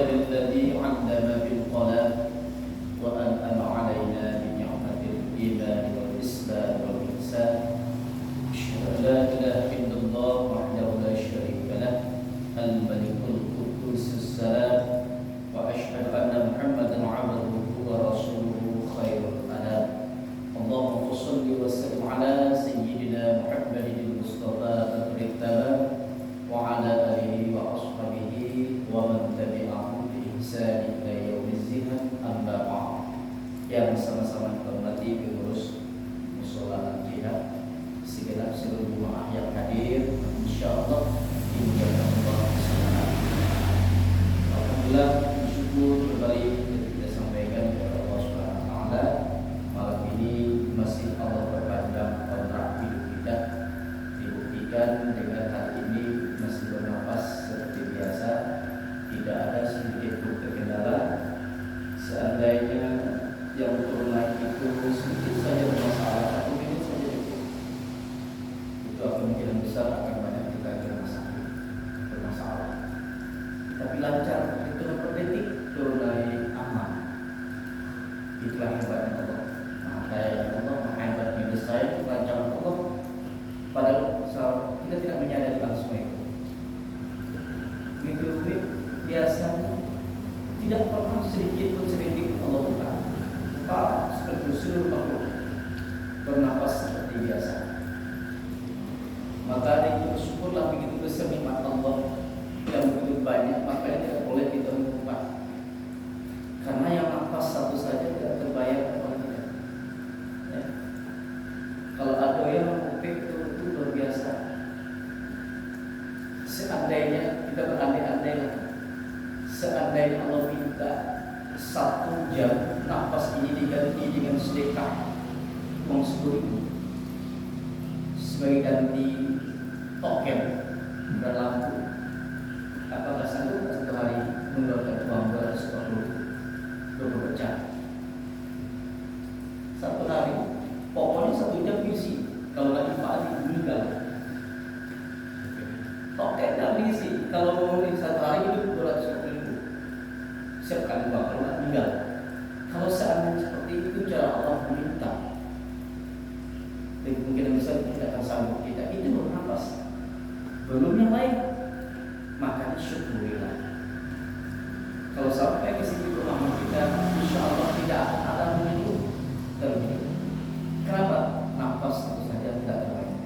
للذي علم بالقلم وأنعم علينا بنعمة الإيمان والإسلام والإحسان. أشهد أن لا إله إلا الله وحده لا شريك له الملك القدوس السلام، وأشهد أن محمدا عبده ورسوله خير الأنام. اللهم صل وسلم على سيدنا محمد المصطفى بدر التمام وعلى آله وأصحابه ومن تبعهم بإحسان إلى يوم الزمان. أما بعد. Yang sama-sama kita hormati pengurus mushola Jihad, segenap seluruh jemaah yang hadir, insyaallah dimuliakan Allah Subhanahu. Alhamdulillah, bersyukur kembali kita sampaikan kepada Allah Subhanahu wa taala. Malam ini masih Allah perpanjang kontrak hidup kita, dibuktikan dengan hari ini masih bernapas seperti biasa, tidak ada sedikit pun terkendala. Seandainya yang turun naik itu sedikit saja bermasalah, 1 menit saja itu kemungkinan besar akan banyak kita ke rumah sakit bermasalah. Tapi lancar, itu per detik turun naik aman. Itulah hebatnya Allah. Maka Allah menghebatnya saya itu rancangan Allah. Padahal kita tidak menyadari langsung itu. Mikro biasanya tidak pernah sedikit pun Allah buka. Seperti seluruh makhluk bernapas seperti biasa. Maka itu syukurlah begitu besar nikmat Allah yang begitu banyak, makanya tidak boleh kita lupa. Karena yang nafas satu saja tidak terbayar oleh kita. Ya. Kalau ada yang mengupik itu luar biasa. Seandainya kita berandai-andai lah, seandainya Allah minta 1 jam nafas ini diganti dengan sedekah uang 10.000 sebagai ganti token dan lampu, apakah sanggup 1 hari mengeluarkan uang 240 pecah 1 hari? Pokoknya 1 jam isi. Kalau lagi pagi meninggal token dan isi. Kalau mau 1 hari itu 240.000 siapkan uang kalau nggak meninggal. Kalau seandainya seperti itu cara Allah meminta, dan kemungkinan besar tidak akan sanggup kita itu bernafas, belum yang lain, maka syukurilah. Kalau sampai ke situ pemahaman kita, insya Allah tidak akan ada mengeluh terlebih. Kenapa? Nafas tentu saja tidak terbaik.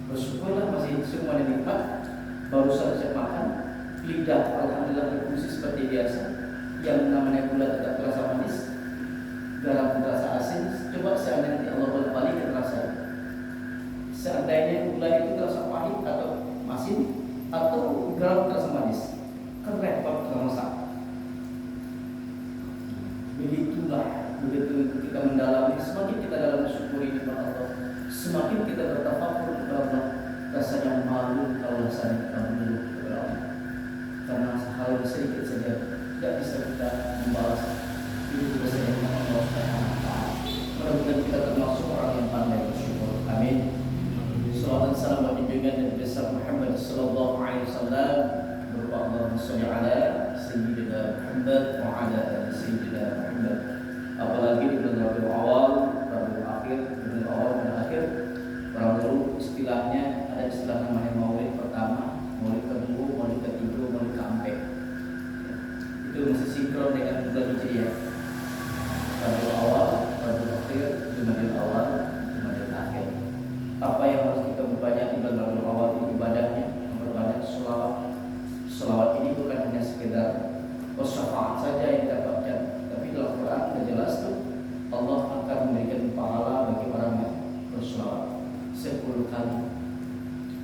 Bersyukurlah masih semua nikmat, baru saja makan, lidah alhamdulillah berfungsi seperti biasa. Yang namanya gula tidak terasa manis, garam terasa asin. Coba seandainya Allah bolak-balik terasa. Seandainya gula itu terasa pahit atau masin, atau garam terasa manis, kan repot kalau masak. Begitulah, begitu kita mendalami, semakin kita dalam syukuri nikmat Allah, semakin kita bertafakur kepada Allah. Rasanya malu kalau rasanya kita mengeluh kepada Allah, karena hal yang sedikit saja tidak bisa kita membalas. Itu juga saya mohon Allah Subhanahu wa taala. Mudah-mudahan kita termasuk orang yang pandai bersyukur. Amin. Salawat dan salam bagi junjungan Nabi besar Muhammad sallallahu alaihi wasallam, berupa Allahumma shalli ala sayyidina Muhammad wa ala ali sayyidina Muhammad. Apalagi di bulan Rabiul Awal, Rabiul Akhir, bulan awal dan akhir. Orang dulu istilahnya ada istilah namanya Maulid pertama, Maulid kedua, Maulid ketiga, Maulid keempat. Itu masih sinkron dengan bulan Hijriah. Rabiul Awal, Rabiul Akhir, Jumadil Awal, Jumadil Akhir. Apa yang harus kita perbanyak di bulan Rabiul Awal itu ibadahnya, memperbanyak selawat. Selawat ini bukan hanya sekedar syafaat saja yang didapatkan, tapi dalam Quran sudah jelas tuh Allah akan memberikan pahala bagi orang yang berselawat 10 kali.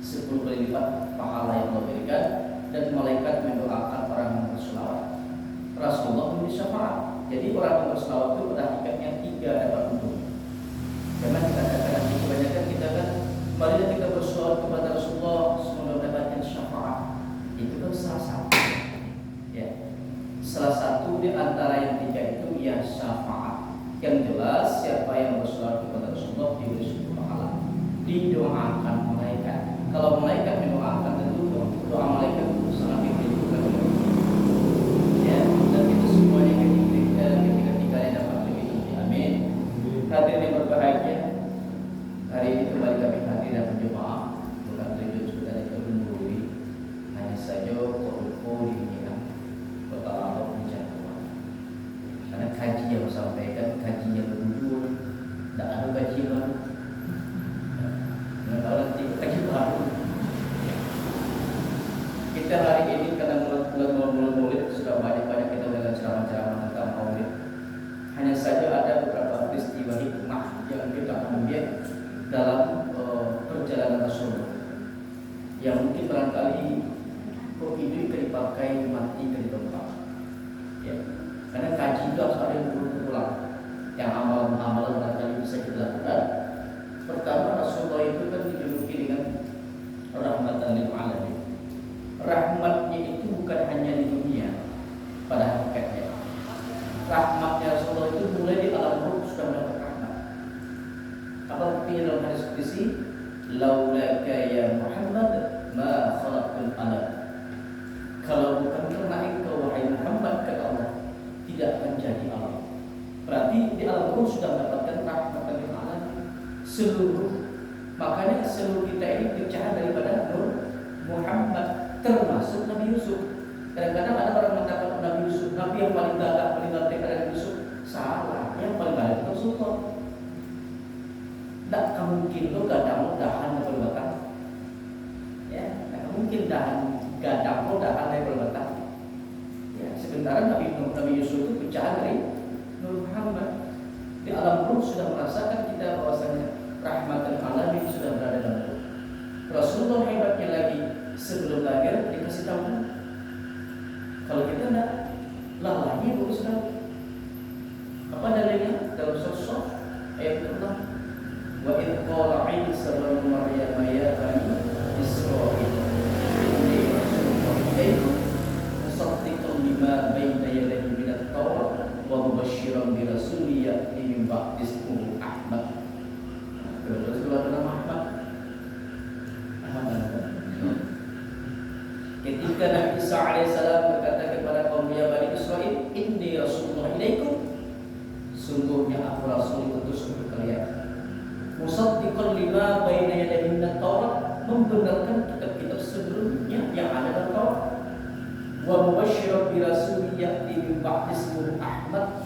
10 kali lipat pahala yang Allah berikan, dan malaikat mendoakan orang yang berselawat. Rasulullah memberi syafaat. Jadi orang yang berselawat itu pada hakikatnya 3 dapat untung. Jangan kita katakan kebanyakan kita kan, marilah kita berselawat kepada Rasulullah semoga mendapatkan syafaat. Itu kan salah satu. Ya, salah satu di antara yang 3 itu ya syafaat. Yang jelas siapa yang berselawat kepada Rasulullah diberi 10 pahala. Didoakan malaikat. Kalau malaikat mendoakan, tentu doa malaikat itu sangat diperlukan. hari ini karena bulan Maulid sudah banyak kita mendengar ceramah-ceramah tentang Maulid. Hanya saja ada beberapa peristiwa hikmah yang kita ambil dalam perjalanan Rasulullah yang mungkin barangkali kok ini dipakai mati dari tempat. Ya. Karena kaji itu harus ada yang berulang. Yang amalan-amalan barangkali bisa kita lakukan. Pertama, Rasulullah itu kan dijuluki dengan rahmatan lil alamin. Rahmatnya itu bukan hanya di dunia pada hakikatnya. Rahmatnya Rasulullah itu mulai di alam ruh sudah mendapat rahmat. Apa buktinya dalam hadis qudsi? Laulaka ya Muhammad ma khalaqtul alam. Kalau bukan karena engkau wahai Muhammad, kata Allah, tidak akan jadi alam. Berarti di alam ruh sudah mendapatkan rahmatan lil alamin seluruh. Makanya seluruh kita ini pecahan daripada Nur Muhammad, termasuk Nabi Yusuf. Kadang-kadang ada orang mengatakan Nabi Yusuf, Nabi yang paling gagah, paling ganteng dari Nabi Yusuf. Salah, yang paling gagah itu Rasulullah. Tak mungkin lo gadang lo dahan dari belakang. Ya, tak mungkin gadang lo dahan dari belakang. Ya, sementara Nabi Yusuf itu pecahan dari Nur Muhammad. Di alam ruh sudah merasakan kita bahwasanya rahmatan alamin sudah berada dalam ruh. Rasulullah hebatnya lagi, sebelum lahir dikasih tahu. Kalau kita tidak, lalainya baru sudah. Apa dalilnya? Dalam surah ayat ke-6. Wa idh qala Isa ibn Maryam ya bani Israil inni rasulullah ilaikum musaddiqan lima bayna yadayhi minat tawrat wa mubasysyiran bi rasulin ya'ti min ba'di ismuhu Ahmad. Terus keluar nama Ahmad. Ketika Nabi Isa alaihissalam berkata kepada kaum Bani Israil, inni rasulullah ilaikum, sungguhnya aku rasul diutus untuk kalian. Musaddiqan lima baina yadayhi minat Taurat, membenarkan kitab-kitab sebelumnya yang ada dalam Taurat. Wa mubasysyiran bi rasulin ya'ti min ba'di ismuhu Ahmad,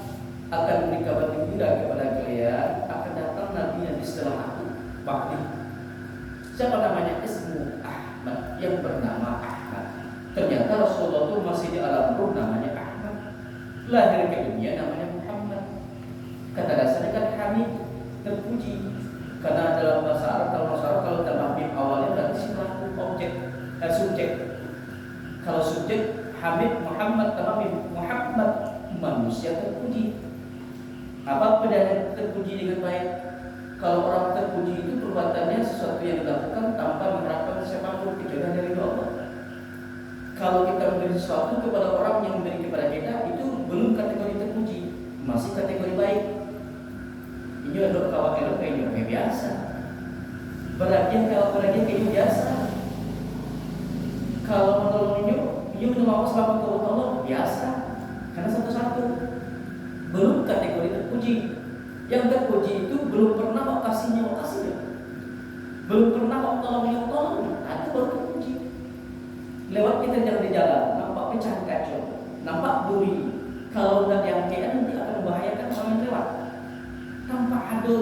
akan memberi kabar gembira kepada kalian akan datang nabi yang setelah aku, ba'di. Siapa namanya? Ismu Ahmad, yang bernama Ahmad. Ternyata Rasulullah itu masih di alam ruh namanya Ahmad. Lahir ke dunia namanya Muhammad. Kata dasarnya kan Hamid, terpuji. Karena dalam bahasa Arab, kalau tambah mim awalnya berarti si pelaku objek, subjek. Kalau subjek Hamid Muhammad tambah mim Muhammad, manusia terpuji. Apa bedanya terpuji dengan baik? Kalau orang terpuji itu perbuatannya sesuatu yang dilakukan tanpa mengharapkan siapapun kecuali dari Allah. Kalau kita memberi sesuatu kepada orang yang memberi kepada kita, itu belum kategori terpuji, masih kategori baik. Ini adalah kawakilan kayak biasa. Berarti kalau berarti kayak biasa. Kalau menolong ini menolong selama kepada Allah biasa, karena satu-satu. Belum kategori terpuji. Yang terpuji itu belum pernah kasihnya. Belum pernah tolongnya, itu baru terpuji. Lewat kita jalan di jalan, nampak pecah kacau, nampak duri. Kalau udah diangkat nanti akan membahayakan orang yang lewat. Tanpa ada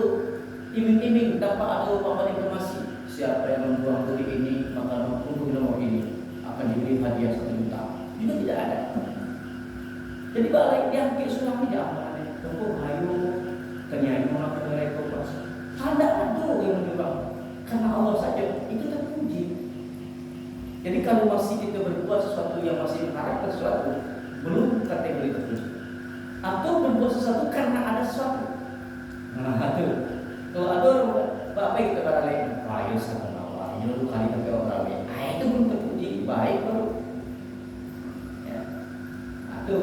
iming-iming, tanpa ada papan informasi. Siapa yang membuang duri ini, maka untuk nomor ini akan diberi hadiah 1 juta. Itu tidak ada. Jadi balik diangkat sudah tidak aman. Tunggu hayu, kenyain orang mereka puasa. Ada yang menyumbang. Karena Allah saja itu terpuji. Jadi kalau masih kita berbuat sesuatu yang masih mengharapkan sesuatu, belum kategori terpuji. Atau berbuat sesuatu karena ada sesuatu. Nah itu. Kalau ada orang bapak kita pada lain, wah ini sama Allah, ini lu kali pakai orang lain. Itu belum terpuji, baik baru. Ya. Itu.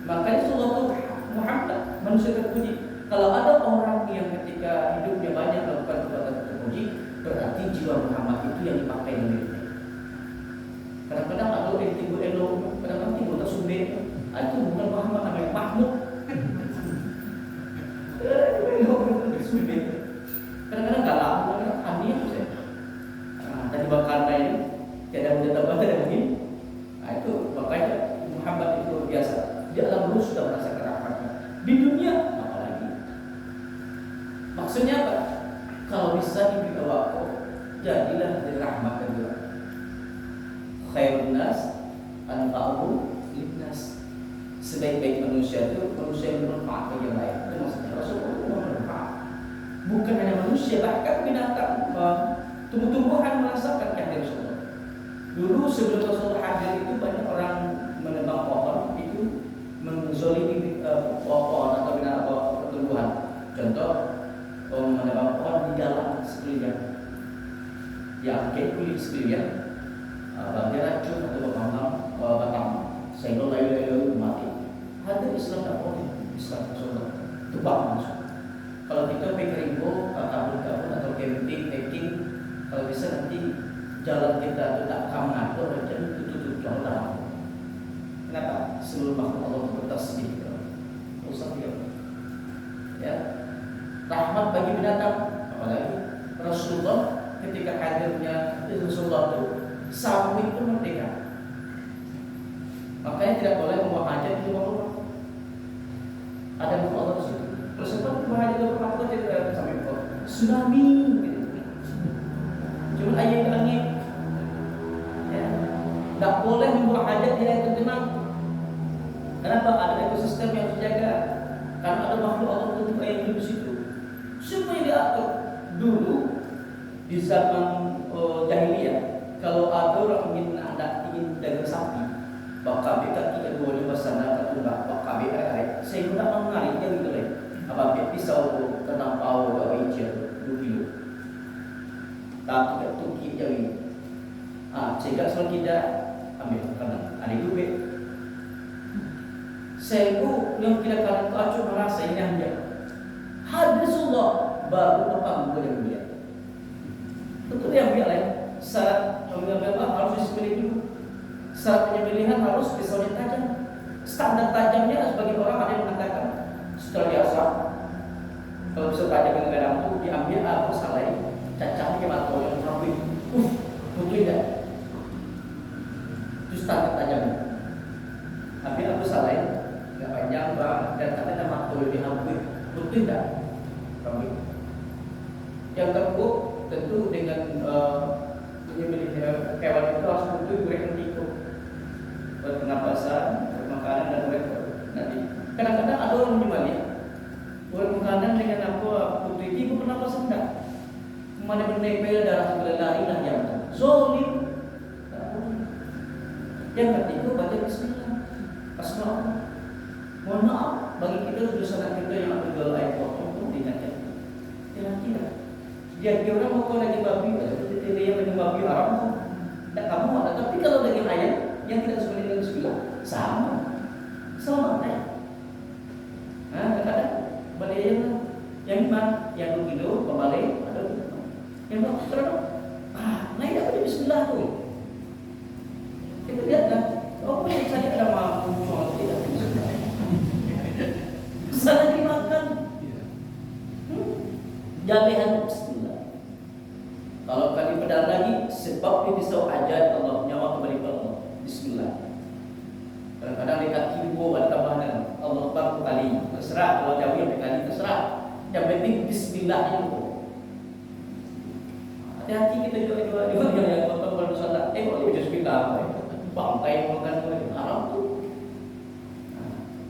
Makanya Rasulullah Muhammad manusia terpuji. Kalau ada orang yang ketika hidupnya banyak melakukan perbuatan terpuji, berarti jiwa Muhammad itu yang dipakai miliknya. Kadang-kadang ada yang timbul elo, kadang-kadang timbul tersumber. Itu bukan Muhammad, namanya Mahmud. Kadang-kadang galau, kadang-kadang aneh saja. Tadi bakar ini, tiada mudah tambah, tiada mungkin. Itu makanya Muhammad itu biasa. Di alam ruh sudah merasakan rahmatnya. Di dunia apalagi. Maksudnya apa? Kalau bisa diberitahu, jadilah dari rahmat kedua. Khairun nas sebaik-baik manusia itu manusia yang bermanfaat bagi yang lain. Itu maksudnya Rasulullah bermanfaat. Bukan hanya manusia, bahkan binatang, tumbuh-tumbuhan merasakan kehadiran Rasulullah. Dulu sebelum Rasulullah hadir itu banyak orang menebang pohon itu menzolimi pohon atau tumbuhan. Contoh menebang pohon di dalam sekeliling, yang kayak kulit sekeliling, bagian racun atau batang, sehingga layu-layu mati. Hadir Islam tak boleh, Islam Rasulullah tebang langsung. Kalau kita pakai rimbo, kabun-kabun atau camping, hiking, kalau bisa nanti jalan kita itu tak kaman atau macam itu tutup jalan. Kenapa? Seluruh makhluk Allah itu bertasbih. Usah dia. Ya, rahmat bagi binatang, apalagi Rasulullah ketika hadirnya Rasulullah itu sapi itu merdeka. Makanya tidak boleh membuang hajat di rumah. Ada makhluk Allah di situ. Rasulullah membuang hajat di rumah itu tidak ada sampai tsunami. Gitu. Cuma ayat langit. Ya, tidak boleh membuang hajat di air tergenang. Kenapa? Ada ekosistem yang harus dijaga. Karena ada makhluk Allah untuk yang hidup di situ. Semua yang diatur dulu di zaman jahiliyah. Kalau ada orang ingin dagang sapi, bakal kita kedua di sana ketunggak, bakal saya tidak mengarik dia gitu lah. Apa pisau kena pau atau ijar 2 kilo. Tak kita tuki jadi. Sehingga soal kita ambil karena ada duit. Saya yang kita katakan acuh merasa ini hanya hadisullah baru apa boleh dia. Betul yang dia lain. Syarat mengambil harus disembelih dulu. Syarat penyembelihan harus pisaunya tajam. Standar tajamnya sebagai orang ada yang mengatakan setelah diasah, kalau pisau tajam yang kadang itu diambil apa salah cacahnya atau yang rapi. Betul tidak? Itu standar tajamnya. Ambil apa salah nggak panjang banget dan katanya makhluk diambil. Betul tidak? Rapi. Yang kedua tentu dengan menyembelih hewan itu harus butuh gorengan tikus buat pernapasan, buat makanan dan rekor. Nanti kadang-kadang ada orang menyembelih buat makanan dengan apa putih itu pernapasan enggak. Kemana menempel darah berlari lah yang zolim. Yang ketiga baca Bismillah. Asma. Mohon maaf bagi kita dosa kita yang ambil air potong itu diingatkan. Kira-kira dia orang mau lagi babi, dia yang lagi babi haram, tak kamu ada. Tapi kalau daging ayam yang tidak sesuai dengan Bismillah, sama ya. Kadang-kadang balik yang mana, yang 2 kilo, kembali ada yang berapa? Naik apa di Bismillah tu? Kita lihatlah, yang saya ada mampu soal tidak Bismillah. Salah dimakan, jaminan Bismillah. Kalau kali pedal lagi, sebab dia pisau ajat Allah, nyawa kembali ke Allah. Bismillah. Kadang-kadang dia tak kibur ada tambahan Allah Akbar kali. Terserah kalau jauh yang kali terserah. Yang penting Bismillah itu. Hati-hati kita juga yang kotor kalau salat. Boleh Bismillah. Bangkai makan haram tu.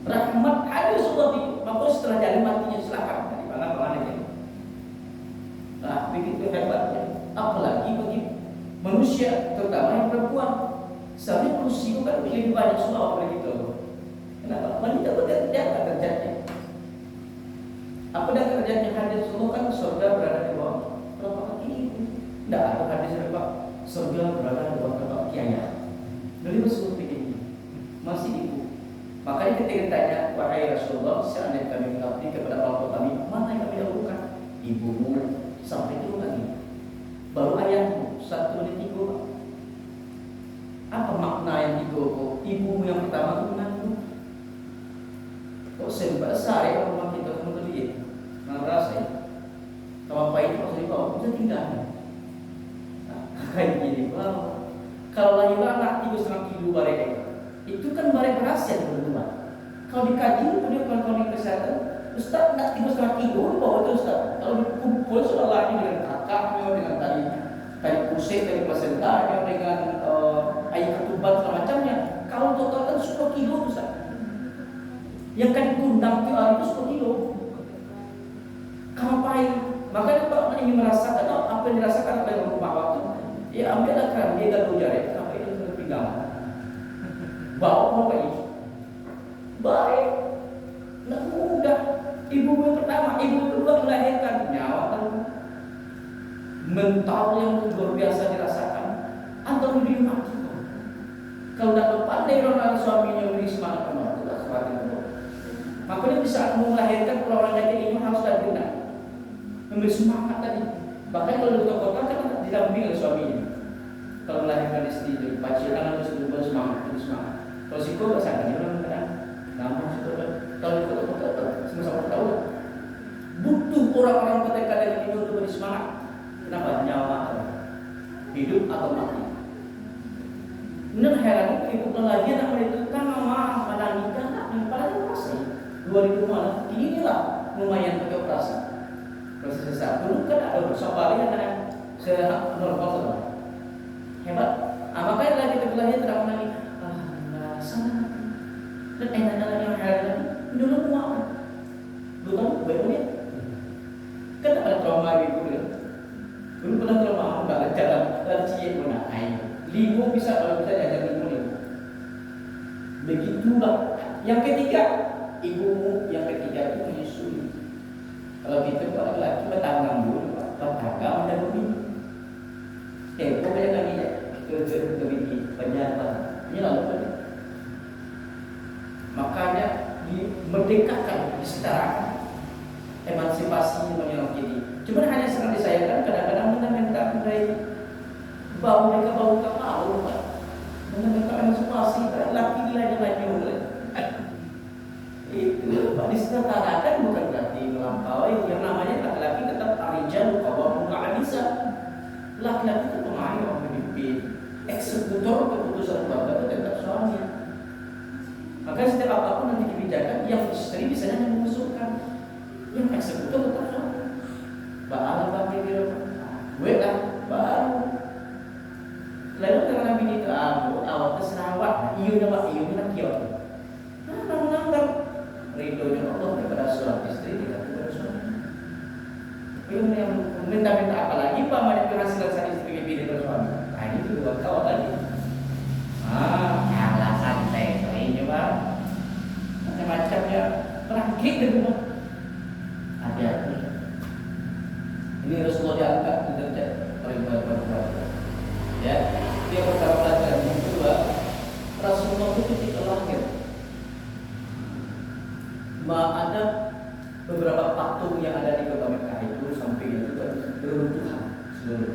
Rahmat ada sesuatu. Maka setelah jalan matinya silakan. Dari mana aja. Nah, begitu hebatnya. Apalagi bagi manusia, terutama yang perempuan. Sebenarnya manusia kan lebih banyak soal begitu. Kenapa? Wanita bekerja tak kerjanya. Apa dah kerjanya hadis semua kan surga berada di bawah telapak kaki ibu. Tidak ada hadis apa surga berada di bawah telapak kaki ayah. Dari Rasul begini masih ibu. Makanya ketika ditanya wahai Rasulullah, seandainya kami mengabdi kepada orang tua kami, mana yang kami dahulukan? Ibumu sampai itu lagi. Baru ayahmu 1 menit 3. Apa makna yang digogo? Ibumu yang pertama itu menantu. Kok sebesar ya rumah kita kamu tadi? Nggak rasa ya? Kalau apa itu harus dibawa, bisa tinggal. Kayak gini, wow. Kalau lahir anak 3,5 kilo bareng, itu kan bareng berhasil teman-teman. Kalau dikaji, kalau kesehatan, Ustaz nak 3,5 kilo, bawa itu Ustaz. Kalau dikumpul sudah lagi dengan kakaknya, dengan tadi pusing, tadi placenta, dengan air ketuban segala macamnya. Kalau total kan 10 kilo Ustaz. Yang kan kundang itu 10 kilo. Kamu ngapain? Makanya kalau ingin merasakan apa yang dirasakan oleh rumah waktu, ya ambillah keran dia gak jari, apa itu ke pinggang. Bawa apa ini? Baik, nggak mudah. Ibu yang pertama, ibu kedua melahirkan nyawa kan mental yang luar biasa dirasakan. Atau lebih mati. Kalau tidak pandai orang suaminya beri semangat kemana, tidak seperti itu. Makanya di saat mau melahirkan orang laki ini harus ada benar, memberi semangat tadi. Bahkan kalau di kota kan didampingi oleh suaminya. Kalau melahirkan istri itu, pacitan harus berubah semangat, Kalau siko nggak sadar, dia orang kadang gampang sih. Kalau di kota sama-sama tahu, butuh orang-orang ketika yang ini untuk beri semangat. Kenapa? Nyawa hidup atau mati. Benar heran ibu lagi anak itu kan mama pada nikah yang paling operasi 2000 malam inilah lumayan pakai operasi. Proses sesar dulu kan ada bersabari anak saya normal hebat. Makanya lagi terlahir tidak pernah nikah. Nggak sana. Dan enak yang heran dulu mau. Dulu kamu baiknya kan ada trauma gitu ya. Dulu pernah trauma nggak jalan cie mana air. Limo bisa kalau bisa jajan limo. Begitulah. Yang ketiga, ibumu yang ketiga itu menyusui. Kalau gitu kalau laki bertanggung dulu, tetangga udah begini. Pokoknya kami begini penyataan. Ini lalu makanya dimerdekakan, disetarakan, emansipasi menyerang ini. Cuma hanya sangat disayangkan kadang-kadang minta bau mereka bau kapal, mereka emansipasi laki lagi oleh itu disetarakan bukan berarti melampaui. Yang namanya laki-laki tetap arijal qawwamun 'ala nisa. Laki-laki itu pemain pemimpin, eksekutor keputusan keluarga itu tetap suami. Maka setiap apapun nanti kebijakan yang istri bisa hanya mengusulkan, yang eksekutor tetap suami. Baal pakai dia, gue lah baru. Lalu karena bini itu awal terserawat, iya nama iya nak kiot. Nang ridhonya Allah kepada seorang istri tidak kepada suami. Belum yang minta apa lagi Pak banyak penghasilan sang istri lebih dari suami. Nah ini dua kawan tadi. Kalah santai ini Pak. Macam-macamnya terakhir di rumah. Hati-hati. Ini Rasulullah diangkat derajat paling baik. Ya, dia pertama pelajaran. Yang kedua, Rasulullah itu ketika lahir, ada beberapa patung yang ada di kota Mekah itu sampai itu beruntuhan seluruh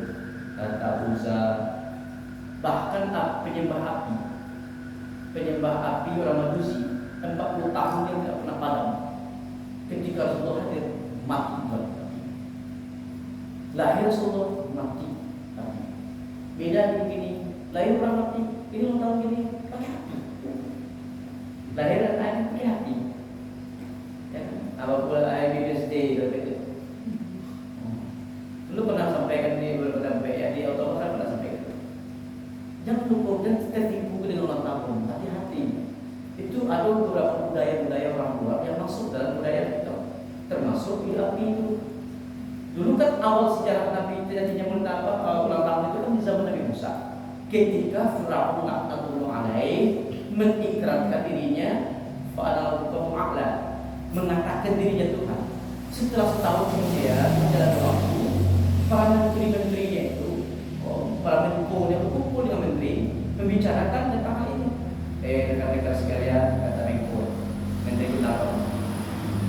kata Uzza, bahkan penyembah api orang Majusi 40 tahun yang tidak pernah padam. Ketika Rasulullah hadir mati. Lahir Rasulullah mati. Beda begini, lahir orang mati, ini ulang tahun gini, pakai hati. Lahir anak pakai hati. Ya, apapun IBSD gitu. Lu pernah sampaikan di beberapa ya di otomatis pernah sampaikan. Jangan lupa dan tertipu dengan ulang tahun, hati-hati. Itu ada beberapa budaya-budaya orang luar yang masuk dalam budaya kita, termasuk api itu. Dulu kan awal sejarah Nabi tidak ulang tahun itu kan di zaman Nabi Musa. Ketika Firaun laknatullah alaih mengikrarkan dirinya fa'ala rabbukum a'la, mengatakan dirinya Tuhan. Setelah setahun kemudian ada waktu para menteri-menterinya itu, para menko yang berkumpul dengan menteri membicarakan tentang hal ini. Rekan-rekan sekalian, kata menko, menteri kita apa?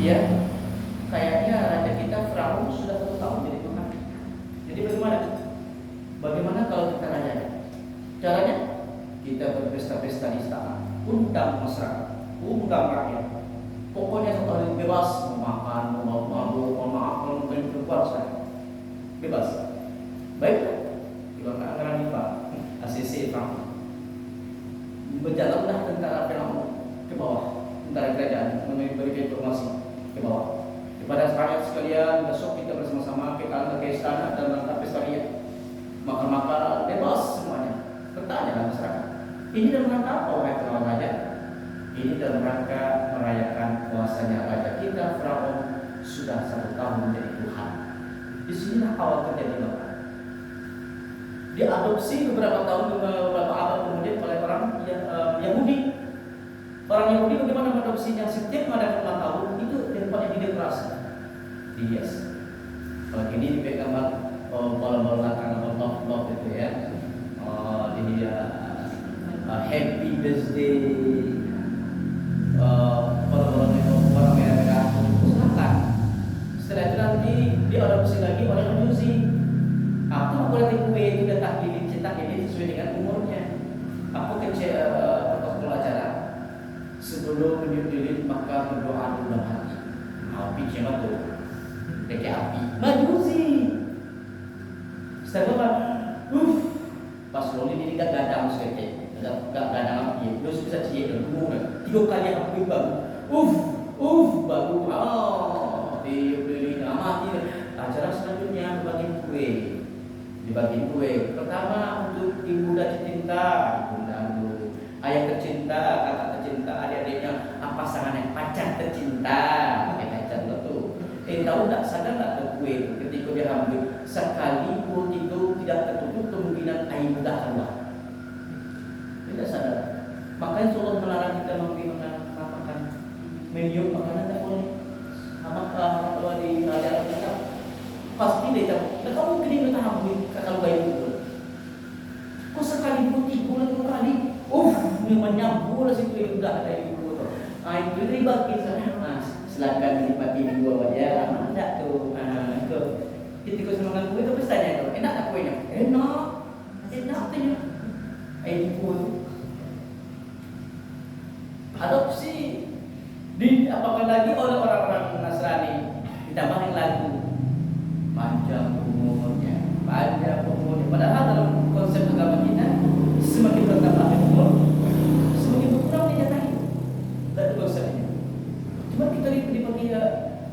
Ya, kayaknya raja kita Firaun sudah 1 tahun jadi Tuhan. Jadi bagaimana kalau kita raja? Caranya kita berpesta-pesta di istana, undang masyarakat, undang rakyat. Pokoknya 1 hari bebas mau makan, mau mabuk, mau makan, mau berpuasa, bebas. Baik, kita anggaran IPA, ACC Frank. Berjalanlah tentara Firaun ke bawah, tentara kerajaan memberikan informasi ke bawah. Kepada rakyat sekalian, besok kita bersama-sama kita akan ke istana dalam rangka pesta ria. Makan-makan bebas semuanya. Bertanya masyarakat. Ini dalam rangka apa wahai tuan raja? Ini dalam rangka merayakan Di sinilah awal terjadi Bapak. Diadopsi beberapa abad kemudian oleh orang Yahudi. Orang Yahudi bagaimana mengadopsinya? Setiap mengadakan ulang tahun itu tempatnya didekorasi, dihias. Kalau ini dipegang bola-bola belakang love itu ya. Dia happy birthday, bola-bola itu warna merah-merah. Silakan. Setelah itu nanti diadopsi lagi oleh manusia. Aku boleh kue itu cetak ini sesuai dengan umurnya. Aku kecil protokol acara. Sebelum meniup lilin maka berdoa dalam hati. Api cuma tuh, kayak api. Maju sih. Setelah pas loli ini gak gadang sekali, gak gadang api. Terus bisa cie dan 3 kali api baru. Baru. Tiup lilin mati. Acara selanjutnya dibagi kue. Pertama untuk ibu dan cinta, ayah tercinta, kakak tercinta, adik-adiknya, pasangannya, pacar tercinta, pakai pacar tuh. Tahu tak, sadar tak kue itu ketika dia hamil, sekalipun itu tidak tertutup kemungkinan air mudah keluar. Tidak sadar. Makanya Allah melarang kita makan meniup makanan tak boleh. Kalau di ajaran kita pasti dia tahu. Tak kamu kena kita hamil kalau bayi itu. Kau sekalipun 3 kali. Menyambul situ udah ada ibu tu. Itu riba kita. Silakan menikmati dua aja. Enggak tuh. Itu. Ketika semangat kue tu pesannya tu. Enak tak kuenya? Enak tu. Ibu tu. Adopsi apakah lagi oleh orang-orang Nasrani ditambah yang lagu panjang umurnya. Padahal dalam konsep agama kita semakin bertambah umur, semakin berkurang dinyatakan. Tak ada konsepnya. Cuma kita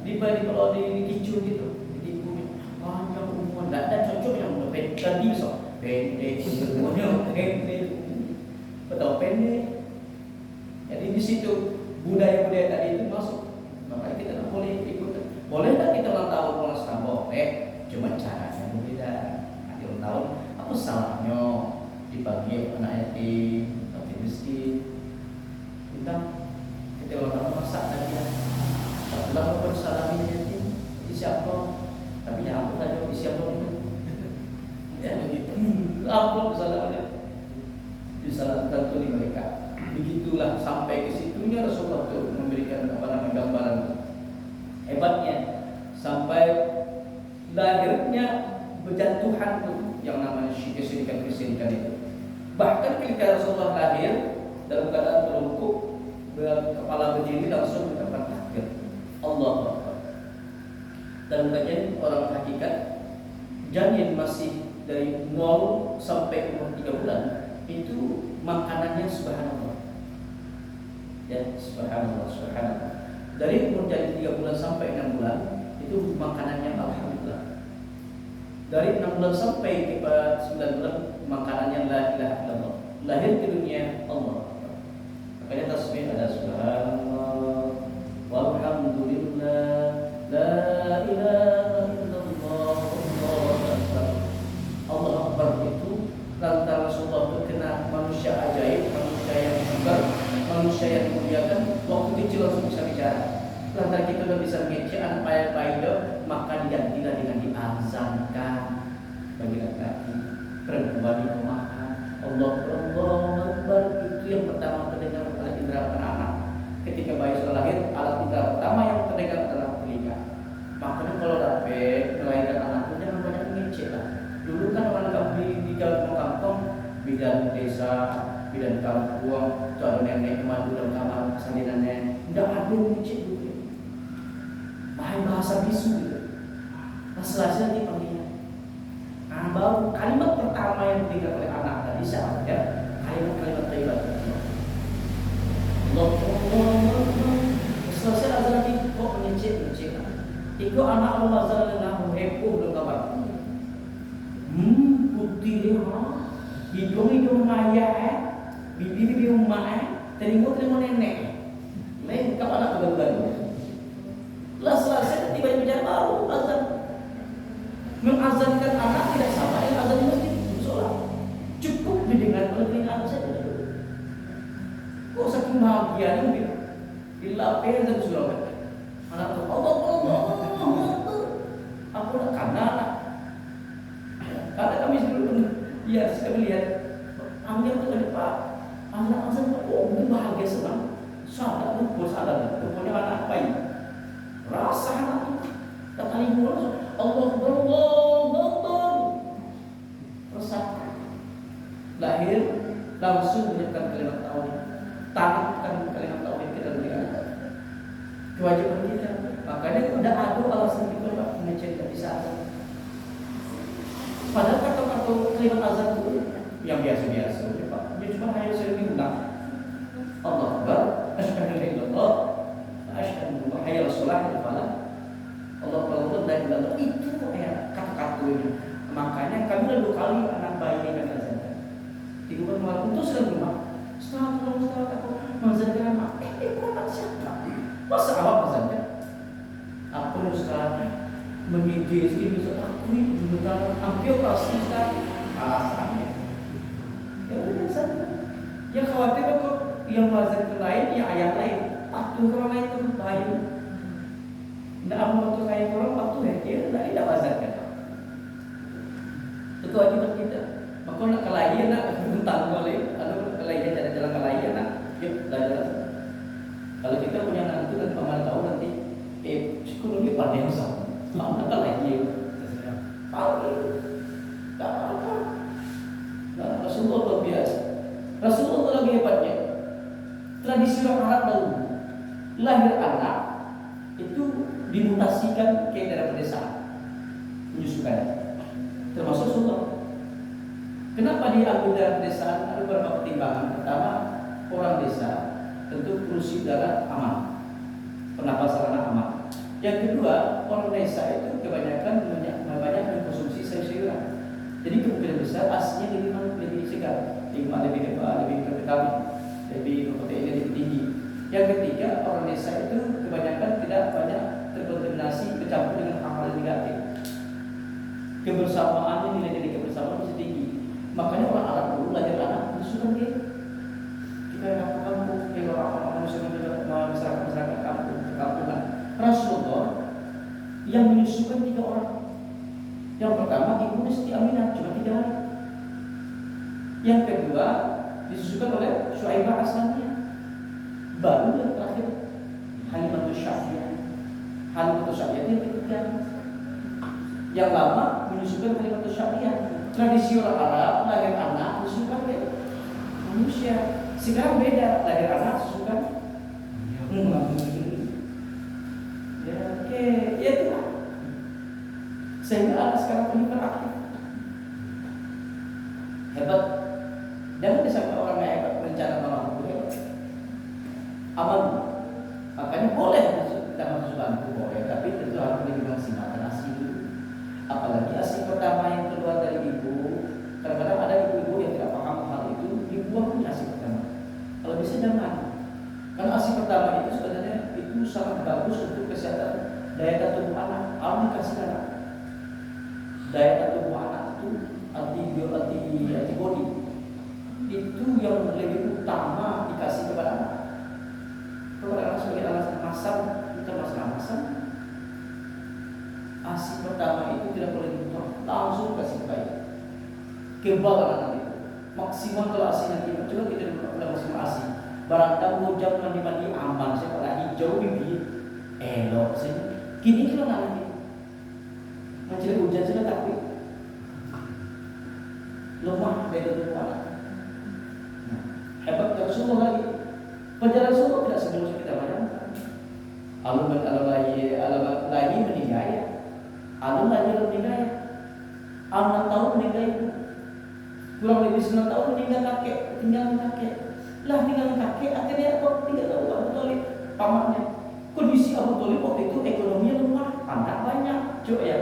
dibagi kalau dikicu gitu, ditipunya. Panjang umur, tak ada cocok yang tadi besok. Pendek, umurnya pendek, betul pendek. Jadi di situ budaya-budaya tadi itu masuk. Makanya kita tak boleh ikut. Boleh tak kita ulang tahun ulang tahun? Boleh, cuma caranya berbeda. Nanti ulang tahun, apa salahnya? Dibagi anak yatim, yatim miskin. Kita orang masak tadi ya. Kalau bersalami yatim, siapa? Tapi yang aku tadi siapa itu? Ya begitu. Apa bersalami? Disalahkan tu mereka. Begitulah sampai ke situnya Rasulullah itu memberikan gambaran hebatnya sampai lahirnya berjatuhan tu yang namanya kesyirikan itu. Bahkan ketika Rasulullah lahir dalam keadaan terlungkup, kepala berdiri langsung mendapat takbir. Allah Akbar. Dalam kajian orang hakikat, janin masih dari 0 sampai umur 3 bulan itu makanannya subhanallah. Ya, subhanallah. Dari umur janin 3 bulan sampai 6 bulan itu makanannya alhamdulillah. Dari 6 bulan sampai ke 9 bulan makanannya la ilaha illallah. Lahir ke dunia Allah. Makanya tasbih ada subhanallah walhamdulillah la ilaha illallah Allah Akbar itu lantaran Rasulullah itu kena manusia ajaib, manusia yang sabar, manusia yang dimuliakan. Waktu kecil langsung bisa bicara. Lantaran kita sudah bisa mengecek anak bayi-bayi, maka digantilah dengan diazankan bagi laki-laki, perempuan di rumah. Allah Akbar itu yang pertama terdengar oleh indera anak. Ketika bayi sudah lahir, alat indera pertama yang terdengar adalah telinga. Makanya kalau dapat melahirkan anak itu jangan banyak mengecek lah. Dulu kan orang di kampung, bidan desa, bidan kampung, itu ada nenek madu dalam kamar salinannya. Tidak ada mengecek dulu. Bahasa bisu gitu. Hasil-hasil dipanggilnya. Nah, baru kalimat pertama yang didengar oleh anak tadi siapa ya? Kalimat thayyibah. Allah. Selesai azan nanti kok mengecek. Itu anak Allah azan dengan heboh dalam kamar. Putih dia. Hidung ayah, bibi emak, telinga nenek. Lain kapan anak baru. Lah selesai tiba-tiba bicara baru azan. Mengazankan anak tidak sama dengan azan di masjid sholat. Cukup didengar oleh telinga saja. Kok saking bahagianya mungkin bila dan surah anak tuh Allah aku nak karena kami dulu ya sekali lihat ambil tuh tadi Pak anak azan mungkin bahagia senang sadar tuh sadar pokoknya anak baik rasa anak kata ibu Allah resah lahir langsung menyiapkan kalimat tauhid tanamkan kalimat tauhid kita dari anak kewajiban kita makanya udah ada alasan kita Pak mencerita bisa azan padahal kata-kata kalimat azan itu yang biasa-biasa ya Pak dia cuma hanya sering diulang Allah Akbar asyhadu an la ilaha illallah asyhadu anna muhammadar rasulullah Allah Akbar la ilaha illallah itu ya kata-kata itu makanya kami lalu kali anak bayi yang kami azankan di rumah malam itu sering rumah setelah aku mengazankan anak anak siapa masa awak azankan aku sekarang memikir ini bisa aku ini benar hampir pasti alasannya ya udah saja ya khawatir kok yang mengazankan lain ya ayah lain waktu orang lain itu bayi tidak amu waktu kayak orang waktu ya tidak azankan itu wajiban kita maka nak kelahian nak tentang boleh atau kelahian jalan-jalan kelahian nak yuk belajar kalau kita punya anak itu dan paman tahu nanti sekolah ini pada yang sama paman kelahian tahu tak apa nah, Rasulullah luar biasa Rasulullah lagi hebatnya tradisi orang Arab dahulu lahir anak itu dimutasikan ke daerah pedesaan menyusukannya termasuk Sultan. Kenapa diambil daerah pedesaan? Ada beberapa pertimbangan. Pertama, orang desa tentu fungsi udara aman, pernapasan aman. Yang kedua, orang desa itu kebanyakan banyak mengkonsumsi sayur-sayuran. Jadi kemungkinan besar aslinya lebih segar, lebih lebar, lebih bervitamin, lebih protein lebih tinggi. Yang ketiga, orang desa itu kebanyakan tidak banyak terkontaminasi bercampur dengan hal-hal negatif. Kebersamaan nilai-nilai kebersamaan masih tinggi. Makanya orang Arab dulu lahir anak menyusukan dia. Kita yang kampung, kita orang menyusukan masyarakat kampung, kampungan. Rasulullah yang menyusukan 3 orang. Yang pertama ibu mesti Aminah cuma 3 hari. Yang kedua disusukan oleh Syuaibah aslamnya. Baru yang terakhir Halimatus Sya'diyah. Halimatus Sya'diyah yang ketiga. Yang lama menyusukan Halimatus Sya'diyah. Tradisi orang Arab lahir anak menyusukan manusia. Sekarang beda, lahir anak menyusukan ya oke, ya itu lah. Sehingga anak sekarang ini beraktif hebat. Jangan disangka orang yang hebat berencana mampu hebat. Aman, makanya boleh kita masuk bangku boleh, tapi tentu harus dimaksimalkan ASI dulu. Apalagi ASI pertama yang keluar dari ibu, kadang-kadang ada ibu-ibu yang tidak paham hal itu, dibuang punya ASI pertama. Kalau bisa jangan, karena ASI pertama itu sebenarnya itu sangat bagus untuk kesehatan daya tahan tubuh anak. Harus dikasih anak. Daya tahan tubuh anak itu antibody itu yang lebih utama dikasih kepada anak. Kepada anak sebagai alasan masam, bukan masalah masam. ASI pertama itu tidak boleh dibuang, langsung kasih bayi. Kebal anak itu. Maksimal kalau ASI nanti, coba kita udah maksimal ASI. Barang tahu jam mandi aman, sekolah hijau bibi, elok sih. Kini kalau nanti, macam hujan sudah takut, lemah beda tubuh. Hebat Rasulullah lagi. Penjara Rasulullah tidak sebelum kita bayangkan. Alun lagi meninggal ya. Alun lagi meninggal ya. 6 tahun meninggal itu. Kurang lebih 9 tahun meninggal kakek, tinggal kakek. Lah tinggal kakek, akhirnya apa? Tinggal Abu Thalib, pamannya. Kondisi Abu Thalib waktu itu ekonominya lemah, anak banyak, coba ya.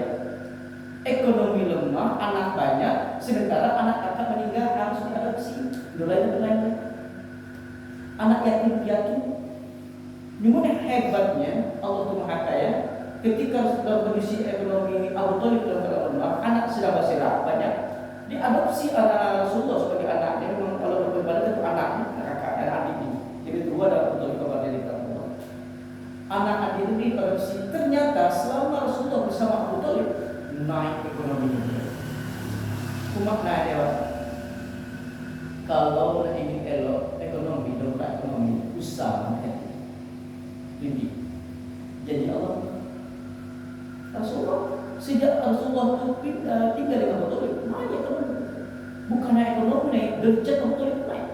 Ekonomi lemah, anak banyak, sementara anak kakak meninggal harus diadopsi. Lain-lain. Anak yatim piatu. Namun hebatnya Allah Tuhan Maha Kaya ketika dalam kondisi ekonomi Abu Thalib dalam keadaan lemah, anak sedang berserah banyak, diadopsi anak Rasulullah sebagai anaknya. Memang kalau berbalik itu anaknya, kakaknya, anak adiknya. Jadi dua dalam Abu Thalib kepada Allah. Anak adik itu diadopsi. Ternyata selama Rasulullah bersama Abu Thalib naik ekonominya. Umat naik ya. Kalau ingin elok ekonomi, dompet ekonomi, usaha tinggi. Jadi Allah Rasulullah sejak Rasulullah itu tinggal di Abu Thalib naik ekonomi. Bukan naik ekonomi, naik derajat Abu Thalib naik.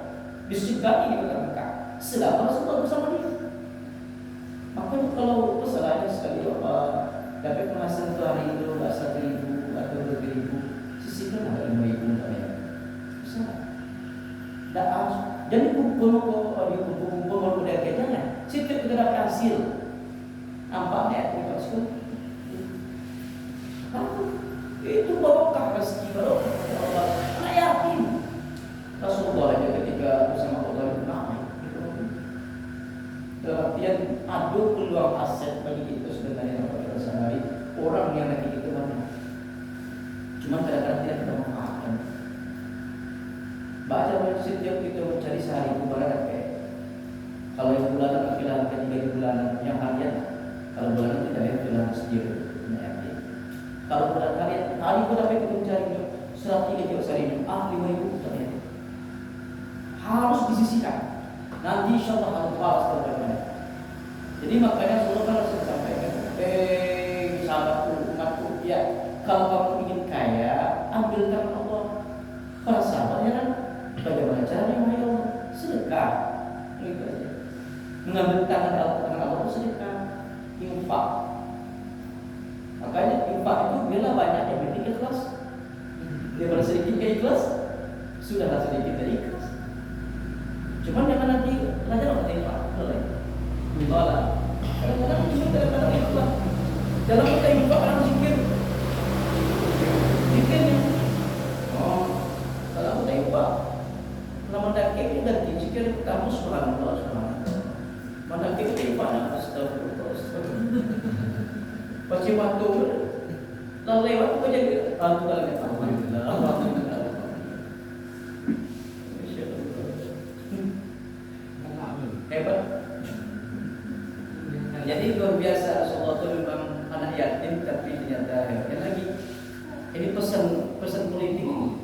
Disegani di kota Mekah selama Rasulullah bersama dia. Maka kalau kesalahannya sekali dapat penghasilan itu hari itu 1.000 atau 2.000, sisihkan ada 5.000 tak ya. Bisa. Tak harus. Jadi kumpul modal jangan. Setiap kita dapat hasil. Nampaknya kita hasil. Itu barokah rezeki, barokah Allah. Anak yakin. Rasulullah aja ketika bersama Allah naik. Artian ada peluang aset bagi kita sebenarnya pada sehari orang yang lagi itu mana. Cuma kadang-kadang tidak kita manfaatkan. Baca setiap kita mencari sehari itu barang kayak kalau yang bulanan kehilangan ketiga bulanan yang harian, kalau bulanan tidak ada kehilangan sendiri. Kalau bulan harian hari pun dapat kita mencari 103 juta sehari ini, 5.000 ternyata harus disisihkan. Nanti insyaallah akan balas terbaiknya. Jadi makanya Rasulullah kan harus sampaikan, sahabatku, umatku, ya kalau kamu ingin kaya, ambilkan Allah. Para sahabatnya kan, bagaimana caranya? Ayo sedekah, gitu aja. Mengambil tangan Allah itu sedekah, infak. Makanya infak itu bila banyak yang penting ikhlas. Daripada sedikit ikhlas, sudahlah sedikit dari ikhlas. Cuman jangan nanti belajar orang infak, boleh. Boleh. Kadang-kadang ikhlas. Dalam kita infak orang zikir. Zikirnya. Oh, kalau kita infak, kalau mendaki itu ganti zikir kamu subhanallah subhanallah. Mendaki itu infak astagfirullah. Pasti waktu lalu lewat itu jadi alhamdulillah. Hebat. Jadi luar biasa Rasulullah itu memang anak yatim tapi ternyata hebat lagi. Ini pesan politik ini.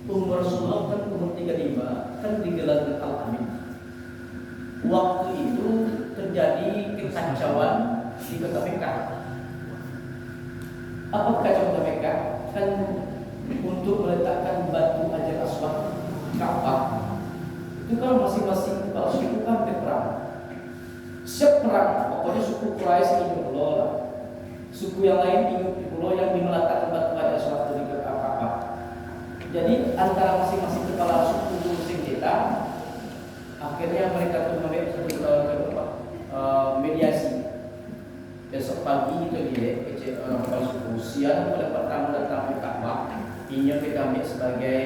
Umur Rasulullah kan umur 35 kan digelar Al-Amin. Waktu itu terjadi kekacauan di kota Mekah. Apa kacau mereka? Kan untuk meletakkan batu Hajar Aswad Ka'bah. Itu kalau masing-masing kepala suku kan berperang. Siap perang, pokoknya suku Quraisy ingin pulau, suku yang lain ingin di pulau yang meletakkan batu Hajar Aswad di Ka'bah. Jadi antara masing-masing kepala suku sengketa, akhirnya mereka tuh membuat mediasi. Besok pagi itu dia kepala suku siang pada pertama datang ke Ka'bah, ini kita ambil sebagai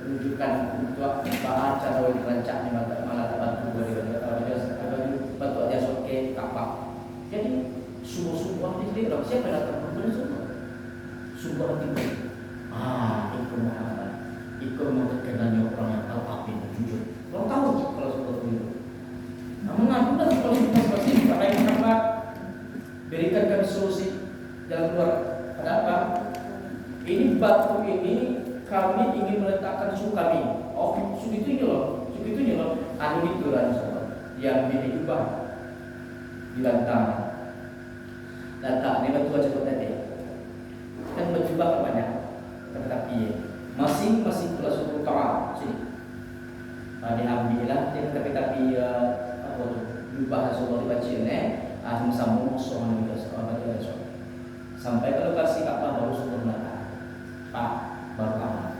rujukan untuk cara rancaknya malah batu batu aja soke Ka'bah. Jadi subuh-subuh ini dia siapa datang benar semua subuh nanti ikut Muhammad ikut mengenalnya orang yang tahu apa itu jujur orang tahu kalau seperti itu. Namun aku kan kalau kita seperti ini pakai Muhammad berikan kami solusi jalan keluar. Ada apa? Ini batu ini kami ingin meletakkan suku kami. Oh, suku itu loh. Anu itu lah yang ini ubah dilantang. Datang ini batu aja tadi. Kan berjubah banyak. Tetapi masing-masing kelas suku kawan sini. Diambillah tapi apa tu? Ubah Rasulullah dibaca ni. Sambung soal juga sampai ke lokasi Ka'bah baru sempurna baru aman.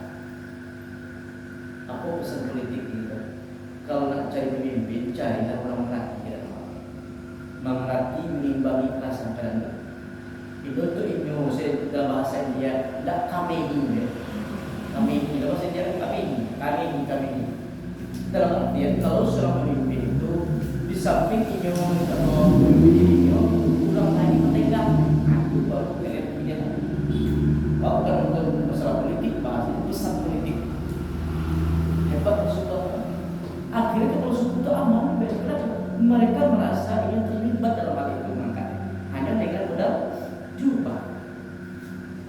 Apa pesan politik itu? Kalau nak cari pemimpin, carilah orang mengerti mengerti mengimbangi perasaan kalian. Itu Ibnu Husain dalam bahasa dia tidak kami ini dalam bahasa dia kami ini dalam artian kalau seorang pemimpin itu di samping ingin orang lain menegak Mereka merasa ingin terlibat dalam hal itu, maka hanya dengan modal jubah.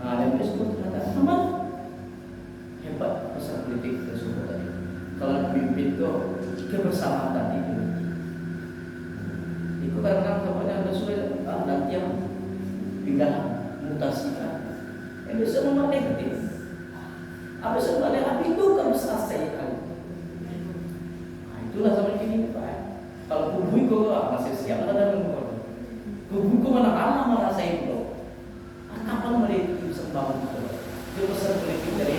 Nah, dan disebut ternyata sama hebat pesan politik tersebut tadi. Kalau pemimpin itu kebersamaan tadi itu karena kepada sesuai nanti yang pindah mutasikan yang bisa membuat negatif. Apa sebenarnya itu kan selesai kan? Nah, itulah zaman ini Pak. Kalau kubu itu masih siap ada dalam kubu itu mana Allah merasa itu. Kapan mereka bisa membangun itu? Itu pesan politik dari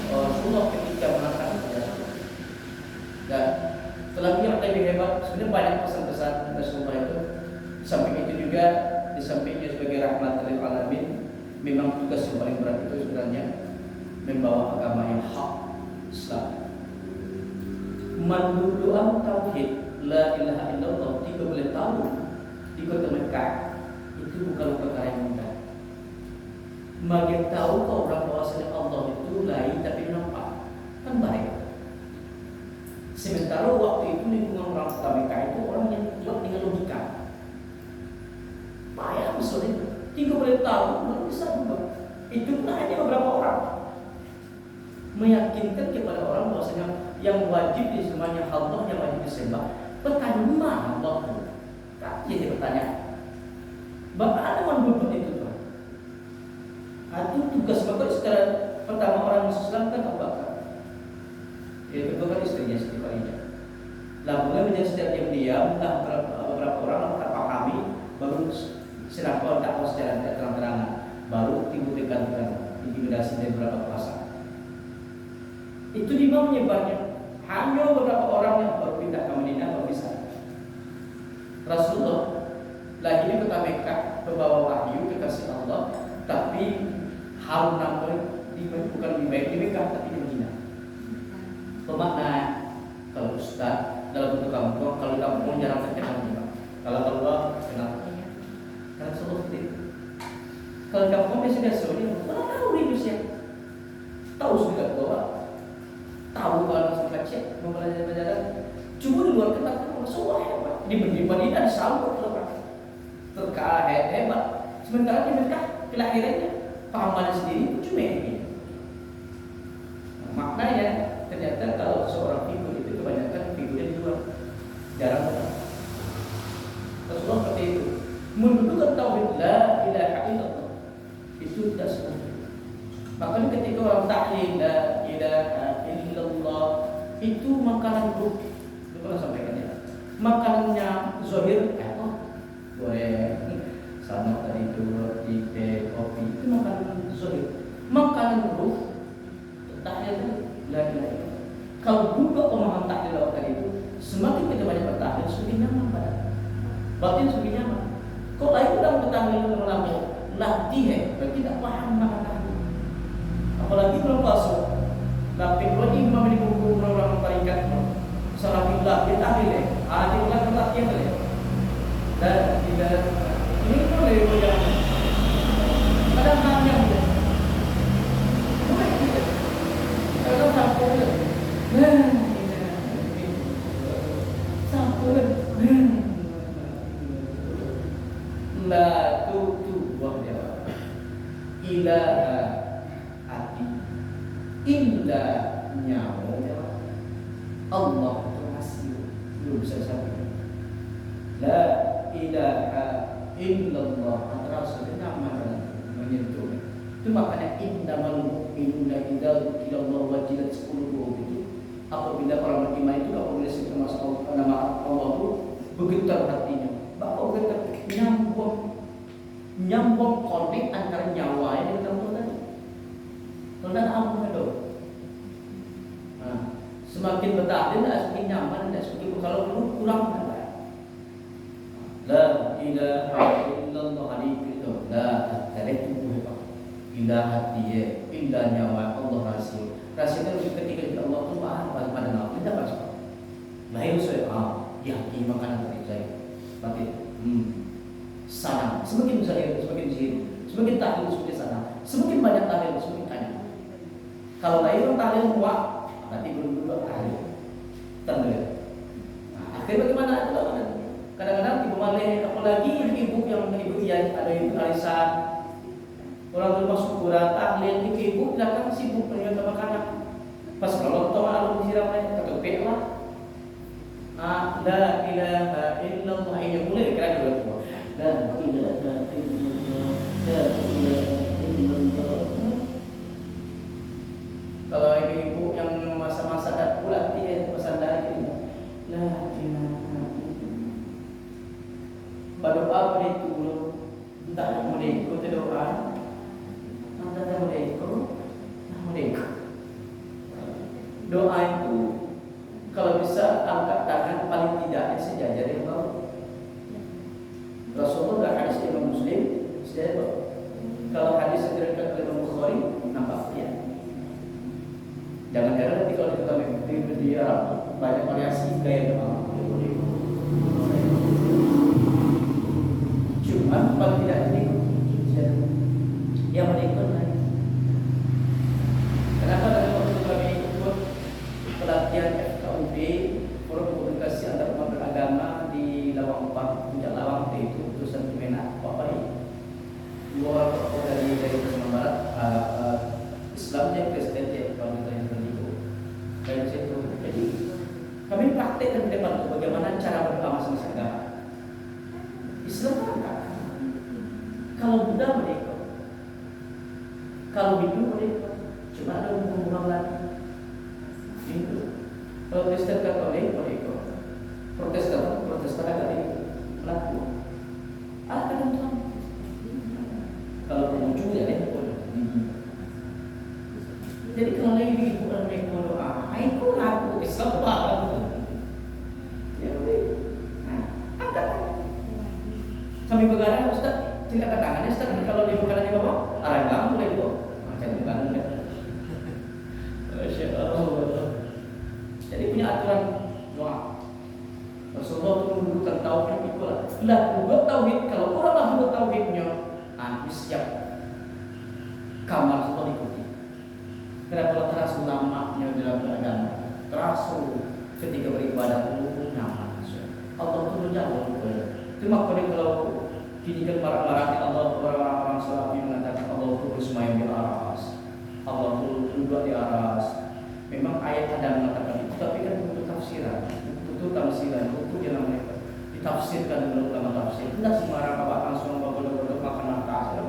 Rasulullah ketika mengatakan dan terlebih yang lebih hebat sebenarnya banyak pesan-pesan Rasulullah itu. Di samping itu juga di sampingnya sebagai rahmat lil alamin, memang tugas yang paling berat itu sebenarnya membawa agama yang hak Islam. Mendudukan tauhid la ilaha illallah 30 tahun di kota Mekah itu bukan perkara yang mudah. Makin tahu kau orang bahwasanya Allah itu lain tapi nampak kan baik. Sementara waktu itu lingkungan orang kota Mekah itu orang yang kuat dengan logika. Payah misalnya 30 tahun belum bisa berubah. Itu pun hanya beberapa orang meyakinkan kepada orang bahwasanya yang wajib disembahnya Allah, yang wajib disembah pertanyaan Allah itu. Tak jadi pertanyaan. Bapak ada menduduk itu tuh. Itu tugas Bapak sekarang pertama orang Islam kan Abu Bakar. Yang kedua kan istrinya Siti Khadijah. Lalu menjadi setiap diam entah beberapa orang tak pahami baru silakan dakwah secara terang-terangan baru timbul tekan-tekan intimidasi dari beberapa kuasa. Itu di mana menyebarnya? Hanya beberapa orang yang baru pindah ke Madinah baru bisa. Rasulullah lagi di kota Mekah membawa wahyu kekasih Allah, tapi hal namanya bukan lebih baik di Mekah tapi di Madinah. Pemakna kalau Ustaz dalam bentuk kampung, kalau kampung jarang terkenal juga. Kalau keluar kenal, karena seperti itu. Kalau kampung biasa-biasa dia tahu Indonesia, tahu sudah bahwa tahu kalau masuk kecil mau belajar. Cuma di luar ketat kan semua hebat. Di Madinah disambut terkait hebat. Sementara di Mekah kelahirannya pamannya sendiri cuma ini. Maknanya ternyata kalau seorang figur itu kebanyakan figurnya di luar, jarang datang. Rasulullah seperti itu mendudukan tauhid la ilaha illallah itu tidak semudah. Makanya ketika orang tahlil la ilaha illallah itu makanan ruh, itu pernah sampaikan ya. Makanannya zahir boleh sama tadi itu roti, teh, kopi itu makanan zahir. Makanan ruh tahlil la ilaha illallah. Kalau buka pemahaman tahlil tadi itu semakin kita banyak bertahlil semakin nyaman pada batin semakin nyaman. Kalau lain dalam bertahlil melambung latih berarti tidak paham makna tahlil. Apalagi belum masuk. Tapi kalau ini memang dibuku orang-orang tarikat salafillah dia tahlil dia bukan latihan dia. Dan tidak ini pun dari yang ada hanya kalau sampai la tutu wahda ilaha hati illa nyawa Allah itu hasil belum bisa sampai la ilaha illallah antara sebenarnya menyentuh itu makanya innamal mu'minuna idza dzukirallahu wajilat qulubuhum itu apabila orang beriman itu apabila disebut nama Allah itu bergetar hatinya bakal getar nyambung konek antara nyawa dengan Allah tadi. Kalau ada ampun itu. Nah, semakin bertahlil semakin nyaman dan semakin kalau perlu kurang apa? La ilaha illallah itu la tariku ila hatiye illa nyawa Allah rahasia. Rahasia itu ketika kita Allah itu pada nama tidak pasti. Lahir saya yakin makanan dari saya. Tapi sana semakin besar semakin zihir, semakin tahlil semakin sana, semakin banyak tahlil semakin tanya. Kalau lahir orang tahlil kuat, berarti belum tahlil. Tahlil. Nah, akhirnya bagaimana itu? apalagi ibu yang ya ada ibu arisan, orang rumah syukuran, tahlil, ibu belakang sibuk menyuap makanan. Pas kalau tahu alun disiram ketopek lah. La ilaha illallah ini mulai kira dulu. La ilaha illallah, la ilaha illallah. Kalau ibu yang masa-masa dah pula dia pesan dari ini. La ilaha illallah. Berdoa begitu dulu. Entah mau ikut doa. Entah mau ikut. Doa itu kalau bisa angkat tangan paling tidak sejajar yang bawah. Rasulullah hadis Imam Muslim sejajar bawah. Kalau hadis diriwayatkan oleh Imam Bukhari nampak ya. Jangan-jangan nanti kalau kita mengikuti dia banyak variasi gaya doa. Cuma paling tidak ikut yang menikut. Kenapa dalam waktu kami ikut pelatihan FKUB Forum Komunikasi Antar Umat Beragama di Lawang Empat, Puncak Lawang itu utusan Kemenak Papai. Dua tokoh dari Kalimantan Barat, Islam dan Kristen ya kalau kita yang terlibat dari situ. Jadi kami praktekkan ke depan bagaimana cara berdoa masing-masing agama. Islam kan kalau Buddha mereka, kalau Hindu mereka, cuma ada hubungan lagi. Itu. Kalau Kristen Katolik mereka, Protestan agak laku. Ada kan? Kalau pengunjung ya jadi kalau lagi bukan mereka doa, aku ngaku Islam banget. Ya udah, ada. Sambil bergarang Ustaz, tingkat tangannya Ustaz kalau di bukan di bawah, arah kamu boleh di bawah. Macam bukan enggak. Masya Allah. Jadi punya aturan doa. Rasulullah itu menunjukkan tauhid itu lah. Lah buat tauhid kalau orang lah buat tauhidnya, siap kamar semua ikuti. Kenapa terasa lamanya dalam beragama? Terasa ketika beribadah nyaman. Allah itu menjawab. Cuma kalau didikan marah-marahnya Allah, orang-orang salafi mengatakan Allah itu bersemayam di aras, Allah itu duduk di aras. Memang ayat ada mengatakan itu, tapi kan butuh tafsiran, butuh tamsilan, butuh jalan mereka ditafsirkan oleh ulama tafsir. Tidak sembarang apa langsung bodoh-bodoh makan atas.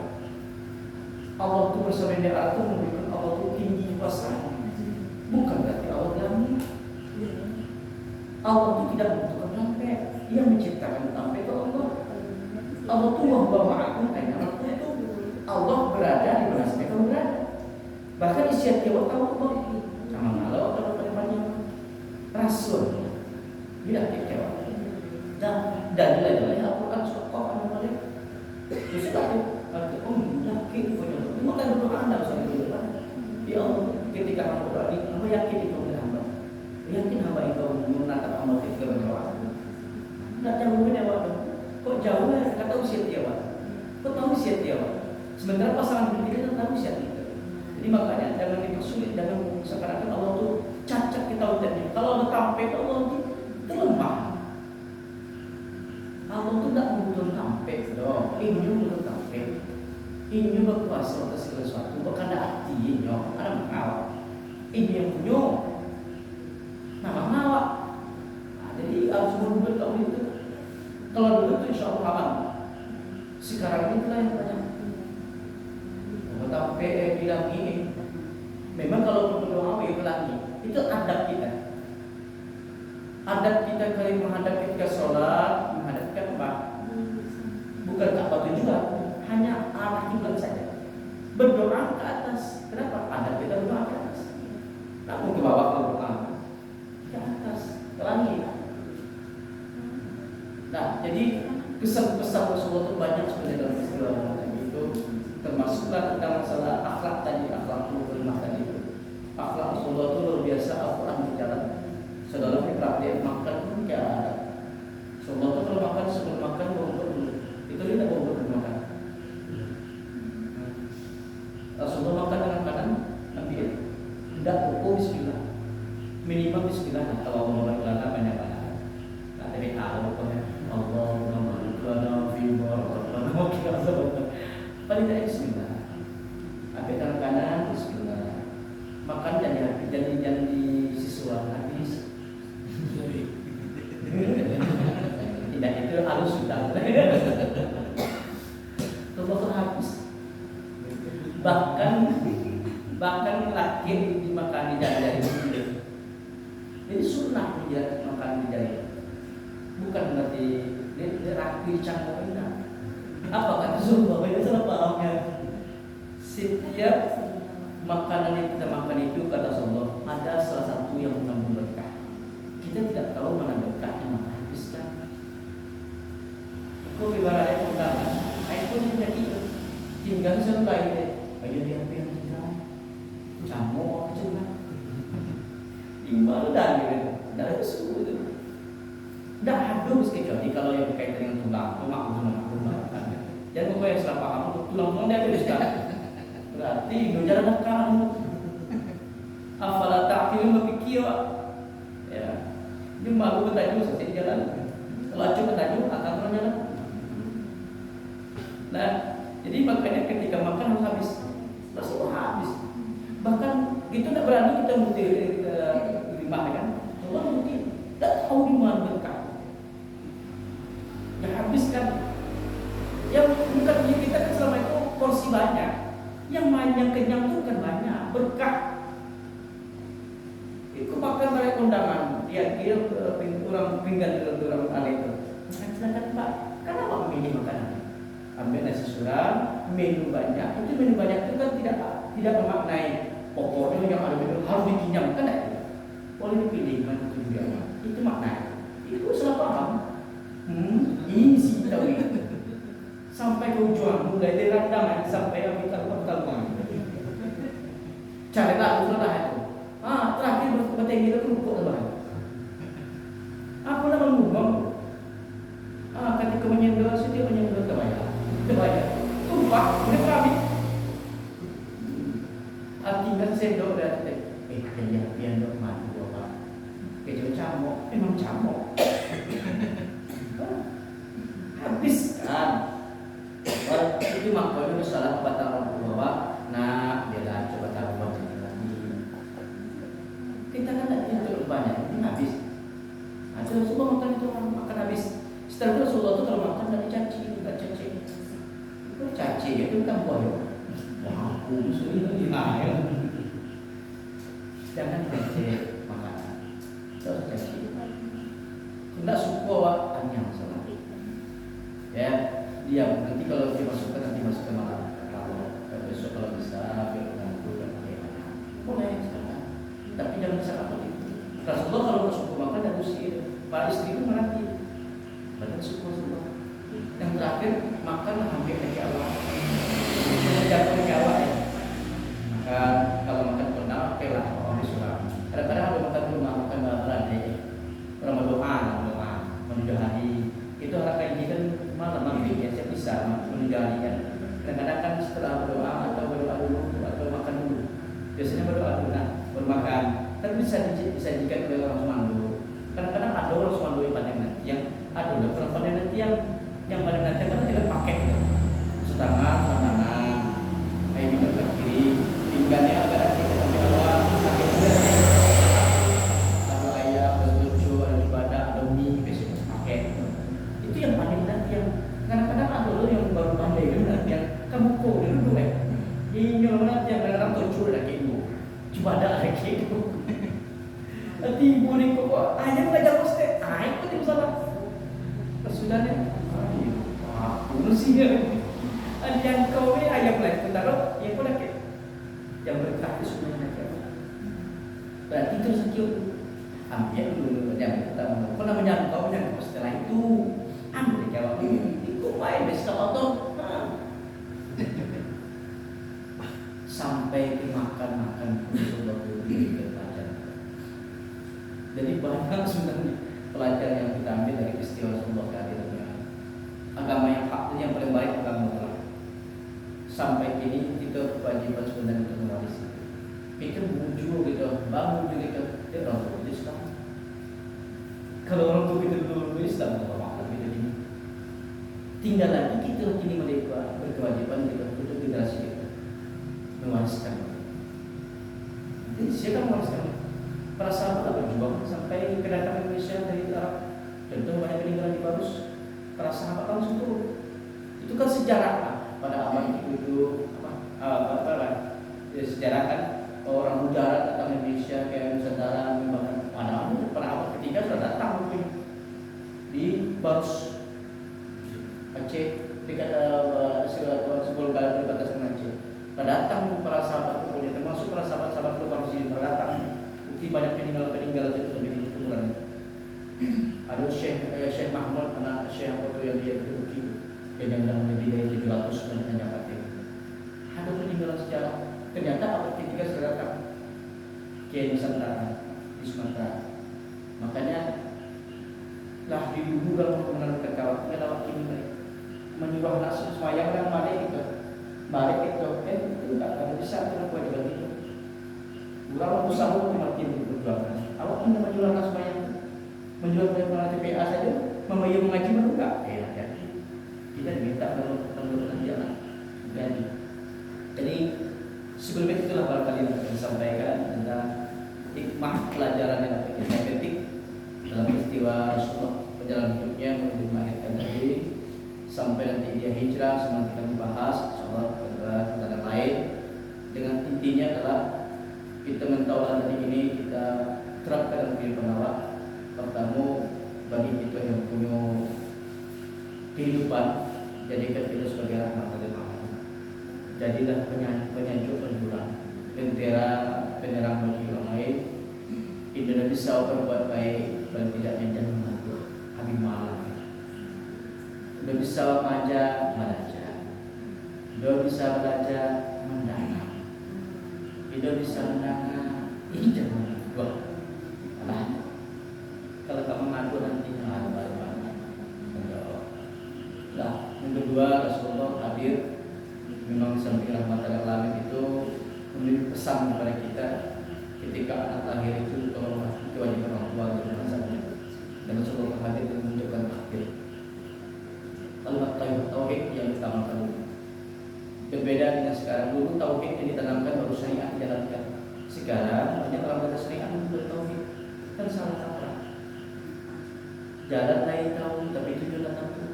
Allah itu bersemayam di aras itu memberikan Allah itu tinggi kuasanya. Bukan berarti Allah dalamnya. Allah itu tidak membutuhkan lampet. Ia menciptakan lampet itu Allah. Allah itu wahbama'akum aina itu. Allah berada di mana saja kamu berada. Bahkan isi waktu Allah. Sama malau atau banyak Rasul. Tidak kecewa. Dan dalil-dalilnya Al-Quran surat Qaf balik. Itu sudah yakin punya. Maka berdoa Anda usah berdoa. Ya Allah, ketika kamu berdoa, kamu yakin itu oleh hamba. Yakin hamba itu menatap amal ketika berdoa. Tidak jauh beda waktu. Kok jauh ya? Kata usia tiawan. Kok tahu usia tiawan? Sementara pasangan berdiri tahu usia itu. Jadi makanya jangan dipersulit, jangan seakan-akan Allah itu cacat kita udah. Kalau ada tampil Allah itu lemah. Allah itu tidak membutuhkan tampil dong. Ini membutuhkan tampil. Ini berkuasa atas segala sesuatu. Bukan ada artinya. Ada mengawal. Ini yang punya. Nama mengawal. Jadi harus berbuat tahu itu. Kalau dulu itu insya Allah aman. Sekarang ini lah yang banyak. Sampai bilang ini. Memang kalau berdoa lagi itu adab kita. Adab kita kali menghadap ketika sholat, menghadap Ka'bah. Bukan Ka'bah itu juga, hanya arah kiblat saja. Berdoa ke atas. Kenapa? Adab kita berdoa ke atas. Namun ke bawah kalau berdoa ke atas, ke langit. Nah, jadi kesan-pesan Rasulullah itu banyak sebenarnya dalam istilah itu, termasuklah tentang masalah akhlak tadi, akhlak kelimah tadi. Akhlak Rasulullah itu luar biasa. Al-Quran berjalan. Saudara praktek makan pun kayak ada. Rasulullah itu kalau makan sebelum makan bongkar dulu. Itu dia tak bongkar dulu makan. Rasulullah makan dengan kanan, Nabi tidak rukuk bismillah. Minimal bismillah. Kalau mau berkelana banyak-banyak. Nah, dari tahu pokoknya Allahumma sudah. Kalau habis. Bahkan laki dimakan di jari itu. Jadi sunnah dia makan di jari. Bukan berarti dia rapi canggung ini. Apa kata sunnah? Ini salah pahamnya. Setiap makanan yang kita makan itu kata Allah ada salah satu yang mengandung berkah. Kita tidak tahu mana berkahnya maka habiskan. Kau ibaratnya undangan, air pun tidak itu. Tinggal sampai deh. Ayo dia yang tinggal. Camuk aja lah. Imbal dan gitu. Dari itu semua itu. Tidak habis kecuali kalau yang berkaitan dengan tulang kan. Jangan kau yang salah paham tulang dia habis kan. Berarti dunia ada kamu. Afala ta'qilun berpikir. Ya. Dia malu bertanya setiap jalan. Kalau coba bertanya akan jalan. Nah, jadi makanya ketika makan harus habis. Langsung habis. Bahkan itu tidak berani kita mesti limbah kan. Allah mungkin tidak tahu di mana berkah. Ya habiskan. Yang bukan punya kita kan selama itu porsi banyak. Yang kenyang itu kan banyak berkah. Itu makan dari kondangan. Dia orang pinggan orang ada itu. Silakan Pak. Kenapa memilih makanan? Ambil nasi surang, menu banyak. Itu menu banyak itu kan tidak memaknai pokoknya yang ada itu harus dikenyang kan? Boleh dipilih mana tujuannya. Itu maknanya. Itu salah paham. Ini sih tahu. Sampai ke ujung, mulai dari randangan sampai yang kita pertama. Cari lagu sudah itu. Terakhir bertemu itu kerupuk teman. Apa nama ngomong? Ketika menyendol, dia menyendol kebanyakan. Tumpah, boleh kami. Tinggal sendok dan biar dok mati bapak. Kecuali camuk, memang camuk. Habiskan. Itu makanya salah kata orang tua. Nah, dia coba taruh buat ini lagi. Kita kan tidak itu banyak, ini habis. Ada semua makan itu orang makan habis. Setelah itu Rasulullah itu kalau makan tidak dicaci, tidak caci. Itu caci, itu bukan buah. Wah, aku sudah gimana? Jangan caci makanan. Terus caci. Tidak suka anyang sama. Ya, dia nanti kalau dia masukkan nanti masukkan malam. Kalau besok kalau bisa biar nanti bagaimana? Boleh sekarang. Tapi jangan sangat itu. Rasulullah kalau suka makan dan usir, para istri itu mati. Badan suka semua. Yang terakhir makan hampir ke awal. Jatuh ke awal ya. Maka kalau makan pernah, oke lah. Kadang-kadang ada makan rumah, makan bahan aja. Orang berdoa, menuju hari. Itu orang kayak gitu malam maghrib ya, saya bisa menuju hari kan. Kadang-kadang kan setelah berdoa atau berdoa dulu atau makan dulu. Biasanya berdoa dulu, baru makan. Tapi bisa disajikan oleh orang Sumandu. Kadang-kadang ada orang Sumandu yang pandai nanti, yang ada orang pandai nanti yang pandai nanti kan tidak pakai gitu. Setengah tangan, kayak minum ke kiri, pinggangnya agak kita sampai awal, sakit juga. Ada ayam, ada lucu, ada ibadah, ada mie, biasanya pakai. Itu yang pandai nanti yang kadang-kadang ada loh yang baru pandai kan yang kamu kok dulu ya. Ini orang nanti yang kadang-kadang lucu ada kayak ibu, coba ada kayak ibu. Nanti ibu ni kok ayam belajar pasti, itu tidak salah. Persudahnya, aku sih ya. Yang kau ni ayam lagi, taruh, yang kau nak yang berkah itu sebenarnya. Berarti itu sekian. Ambil dulu yang pertama. Kau nak menyangkau setelah itu, ambil jawab ini. Ikut main besok atau sampai ke makan sudah dulu. Jadi banyak sebenarnya pelajaran yang kita ambil dari peristiwa Rasulullah kehadirannya. Agama yang hak yang paling baik agama Allah. Sampai kini kita kewajiban sebenarnya untuk mewarisi. Kita muncul gitu, bangun juga kita dia orang tua Islam. Kalau orang tua kita dulu Islam apa makan kita ini. Tinggal lagi kita kini mereka berkewajiban kita untuk generasi kita mewariskan. Jadi siapa mewariskan? Para sahabat berjuang sampai kedatangan Indonesia dari Arab. Contoh banyak peninggalan di Barus. para sahabat langsung turun. Itu kan sejarah Pak. Pada abad itu sejarah kan orang Mujara datang Indonesia kayak Nusantara memang pada abad ketiga sudah datang mungkin di Barus Aceh dekat sebelum kali perbatasan Aceh. Pada datang para sahabat kemudian termasuk para sahabat-sahabat itu baru sini datang. Bukti banyak peninggalan itu lebih ditemukan. Ada Syekh Mahmud anak Syekh Abu yang dia bukti yang lebih dari 700 banyak Jakarta. Ada peninggalan sejarah. Ternyata abad ketiga sudah datang ke Nusantara di Sumatera. Makanya lah dulu dalam mengenalkan kawan kita lewat ini menyuruh anak semayang dan balik itu itu tak ada bisa kenapa dia begitu. Orang usaha makin berjuang. Awak hanya menyuruh anak semayang, menjual dari TPA saja, membayar mengaji baru enggak? Kita diminta menurut jalan. Jadi sebelum itulah barangkali yang akan disampaikan tentang hikmah pelajaran yang akan kita petik dalam peristiwa Rasulullah perjalanan hidupnya menuju melahirkan Nabi sampai nanti dia hijrah. Semua kita membahas insyaallah pada lain dengan intinya adalah kita mentaulah dari ini kita terapkan dalam kehidupan awak. Pertama bagi kita yang punya kehidupan jadikan kita sebagai rahmat dari Allah. Jadilah penyanjung penjuran bendera penerang bagi orang lain. Tidak bisa berbuat baik dan tidak menjadi membantu habis malam. Tidak bisa mengajak belajar. Tidak bisa belajar mendengar. Tidak bisa mendengar tidak mendengar. Kalau kamu ngaku nanti baru banyak. Nah, yang kedua Rasulullah hadir memang samping rahmat alamin itu memberi pesan kepada kita ketika anak lahir itu tolonglah kewajiban orang tua untuk menasihati. Dan Rasulullah hadir dan menunjukkan takdir. Kalimat tauhid yang ditanamkan dulu. Berbeda dengan sekarang, dulu tauhid yang ditanamkan baru syariat dijalankan. Sekarang banyak orang kata syariat itu tauhid kan salah kaprah. Jalan lain tahu tapi tujuan tak tahu.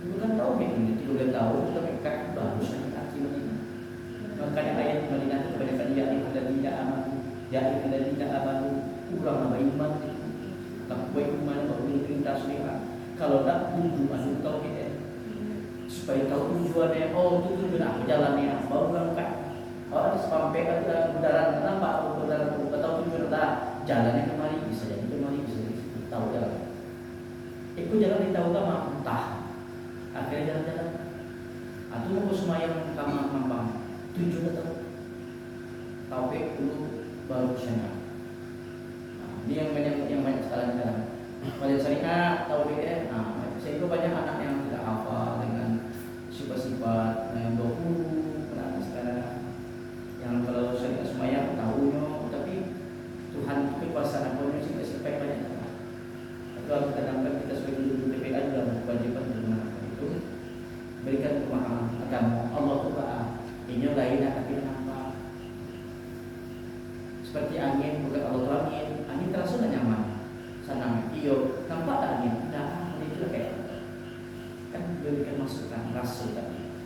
Bukan tauhid ini, tidak tahu tapi kan baru syariat di Madinah. Makanya ayat di Madinah itu kebanyakan tidak amanu kurang nama iman. Takwa iman baru perintah syariat. Kalau tak tujuan tauhid supaya tahu tujuannya. Oh itu tujuan apa jalannya baru berangkat. Orang sampai ke kendaraan kenapa kendaraan tahu tujuan dah jalannya kemari bisa jadi kemari bisa jadi tahu jalan. Itu jalan ditahu kan entah. Akhirnya jalan-jalan. Atau mau semayang kamar mampang. Tujuan tahu. Tauhid dulu baru syariat. Ini yang banyak sekarang. Pada syariat tauhid sehingga banyak anak yang tidak hafal dengan sifat-sifat yang 20 anak sekarang yang kalau syariat semayang tahunya tapi Tuhan kekuasaan punya sifat-sifat banyak. Kalau kita tanamkan kita sebagai guru TPA juga berkewajiban untuk itu berikan pemahaman agama Allah Tuhan. Ini lain tapi nampak seperti angin bukan Allah angin terasa nyaman. Sana iyo nampak tak angin itu kayak kan berikan masukan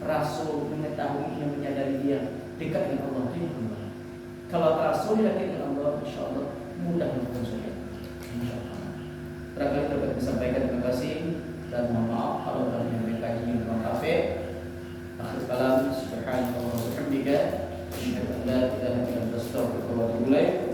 rasul mengetahui yang menyadari dia dekat dengan Allah itu yang kalau rasul dekat dengan Allah insyaallah mudah melakukan syariat insyaallah. Terakhir dapat disampaikan terima kasih dan mohon maaf kalau ada yang berkaitan dengan kurang kafe. Akhir kalam subhanallah wa bihamdika asyhadu an la ilaha illa anta astaghfiruka wa atubu ilaik.